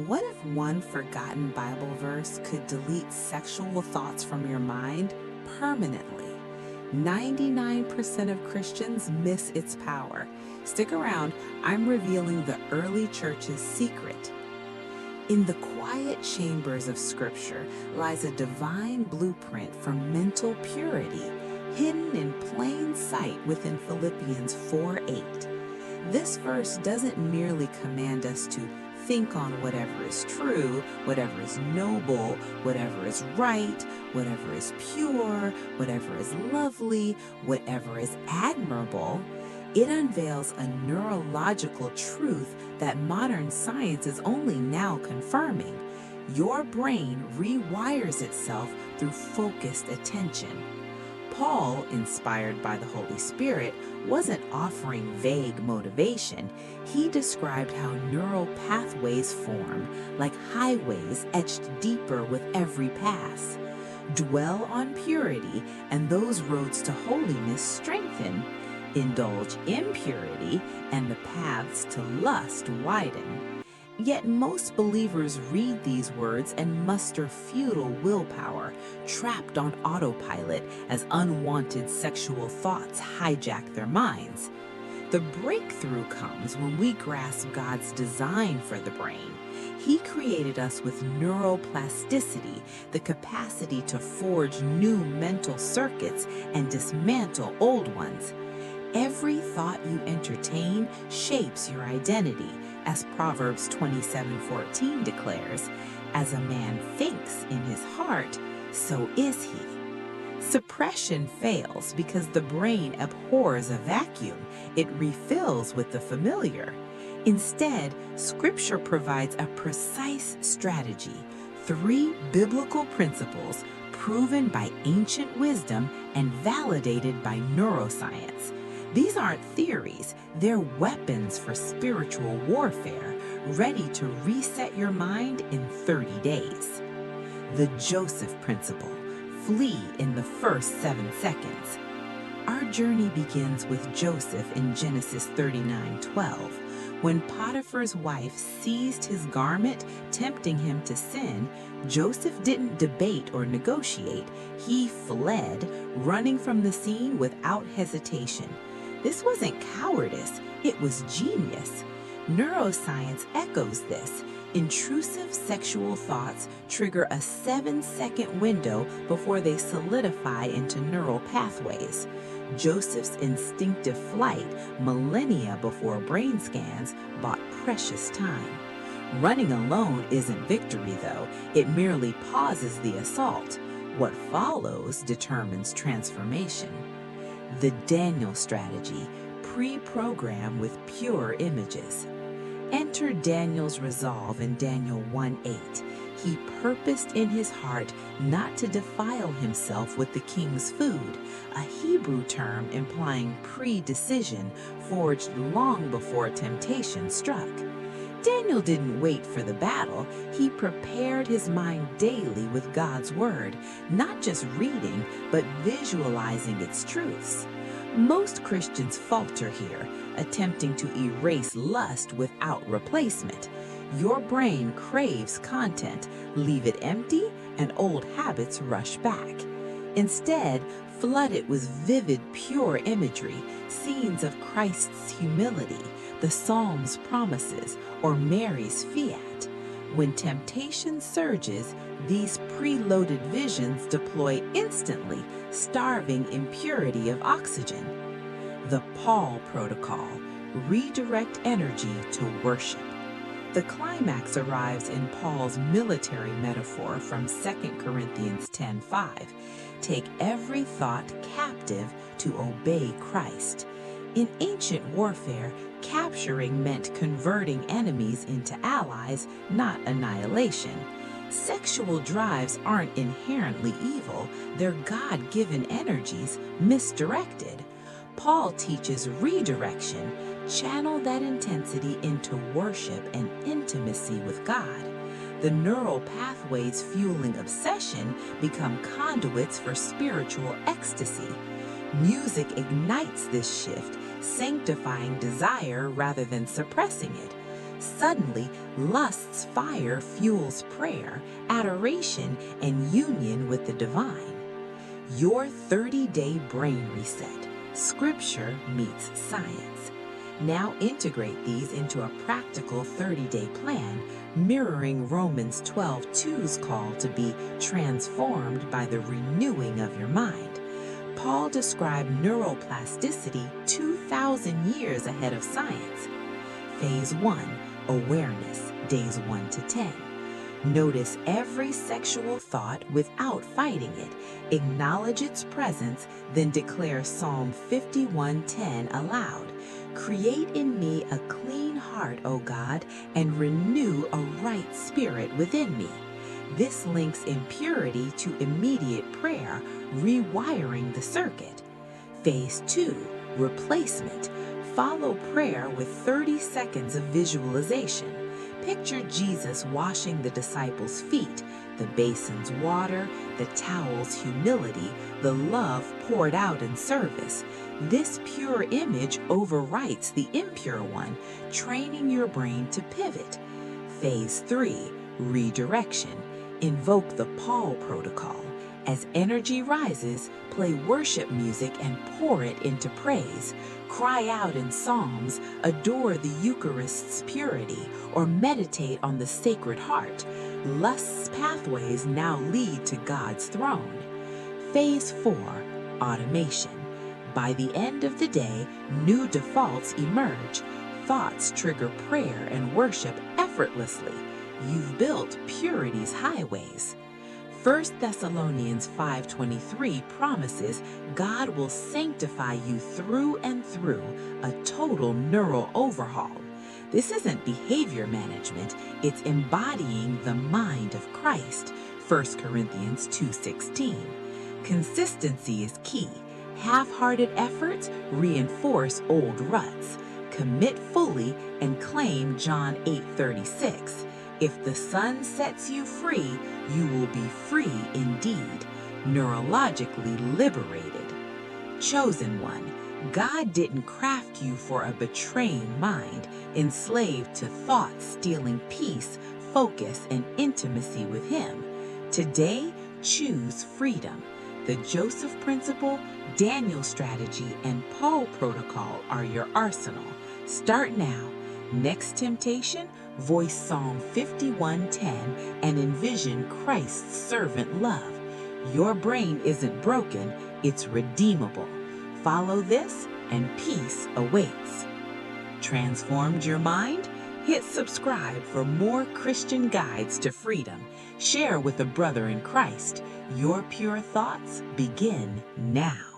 What if one forgotten Bible verse could delete sexual thoughts from your mind permanently? 99% of Christians miss its power. Stick around, I'm revealing the early church's secret. In the quiet chambers of Scripture lies a divine blueprint for mental purity, hidden in plain sight within Philippians 4:8. This verse doesn't merely command us to think on whatever is true, whatever is noble, whatever is right, whatever is pure, whatever is lovely, whatever is admirable. It unveils a neurological truth that modern science is only now confirming. Your brain rewires itself through focused attention. Paul, inspired by the Holy Spirit, wasn't offering vague motivation. He described how neural pathways form, like highways etched deeper with every pass. Dwell on purity, and those roads to holiness strengthen. Indulge impurity, and the paths to lust widen. Yet most believers read these words and muster futile willpower, trapped on autopilot as unwanted sexual thoughts hijack their minds. The breakthrough comes when we grasp God's design for the brain. He created us with neuroplasticity, the capacity to forge new mental circuits and dismantle old ones. Every thought you entertain shapes your identity, as Proverbs 27:14 declares, "As a man thinks in his heart, so is he." Suppression fails because the brain abhors a vacuum. It refills with the familiar. Instead, Scripture provides a precise strategy, 3 biblical principles proven by ancient wisdom and validated by neuroscience. These aren't theories, they're weapons for spiritual warfare, ready to reset your mind in 30 days. The Joseph Principle: flee in the first 7 seconds. Our journey begins with Joseph in Genesis 39:12. When Potiphar's wife seized his garment, tempting him to sin, Joseph didn't debate or negotiate. He fled, running from the scene without hesitation. This wasn't cowardice, it was genius. Neuroscience echoes this. Intrusive sexual thoughts trigger a 7-second window before they solidify into neural pathways. Joseph's instinctive flight, millennia before brain scans, bought precious time. Running alone isn't victory, though. It merely pauses the assault. What follows determines transformation. The Daniel strategy: pre-program with pure images. Enter Daniel's resolve in Daniel 1:8. He purposed in his heart not to defile himself with the king's food, a Hebrew term implying pre-decision forged long before temptation struck. Daniel didn't wait for the battle. He prepared his mind daily with God's word, not just reading, but visualizing its truths. Most Christians falter here, attempting to erase lust without replacement. Your brain craves content, leave it empty, and old habits rush back. Instead, flood it with vivid, pure imagery, scenes of Christ's humility, the Psalms' promises, or Mary's fiat. When temptation surges, these preloaded visions deploy instantly, starving impurity of oxygen. The Paul Protocol: redirect energy to worship. The climax arrives in Paul's military metaphor from 2 Corinthians 10:5. Take every thought captive to obey Christ. In ancient warfare, capturing meant converting enemies into allies, not annihilation. Sexual drives aren't inherently evil, they're God-given energies misdirected. Paul teaches redirection: channel that intensity into worship and intimacy with God. The neural pathways fueling obsession become conduits for spiritual ecstasy. Music ignites this shift, sanctifying desire rather than suppressing it. Suddenly, lust's fire fuels prayer, adoration, and union with the divine. Your 30-day brain reset. Scripture meets science. Now integrate these into a practical 30-day plan, mirroring Romans 12:2's call to be transformed by the renewing of your mind. Paul described neuroplasticity 2,000 years ahead of science. Phase 1, awareness, days 1 to 10. Notice every sexual thought without fighting it. Acknowledge its presence, then declare Psalm 51:10 aloud. Create in me a clean heart, O God, and renew a right spirit within me. This links impurity to immediate prayer, rewiring the circuit. Phase 2, replacement. Follow prayer with 30 seconds of visualization. Picture Jesus washing the disciples' feet, the basin's water, the towel's humility, the love poured out in service. This pure image overwrites the impure one, training your brain to pivot. Phase 3, redirection. Invoke the Paul protocol. As energy rises, play worship music and pour it into praise. Cry out in psalms, adore the Eucharist's purity, or meditate on the Sacred Heart. Lust's pathways now lead to God's throne. Phase 4, automation. By the end of the day, new defaults emerge. Thoughts trigger prayer and worship effortlessly. You've built purity's highways. 1 Thessalonians 5:23 promises God will sanctify you through and through, a total neural overhaul. This isn't behavior management, it's embodying the mind of Christ, 1 Corinthians 2:16. Consistency is key. Half-hearted efforts reinforce old ruts. Commit fully and claim John 8:36. If the Son sets you free, you will be free indeed, neurologically liberated. Chosen one, God didn't craft you for a betraying mind, enslaved to thoughts stealing peace, focus, and intimacy with Him. Today, choose freedom. The Joseph Principle, Daniel Strategy, and Paul Protocol are your arsenal. Start now. Next temptation, voice Psalm 51:10 and envision Christ's servant love. Your brain isn't broken, it's redeemable. Follow this and peace awaits. Transformed your mind? Hit subscribe for more Christian guides to freedom. Share with a brother in Christ. Your pure thoughts begin now.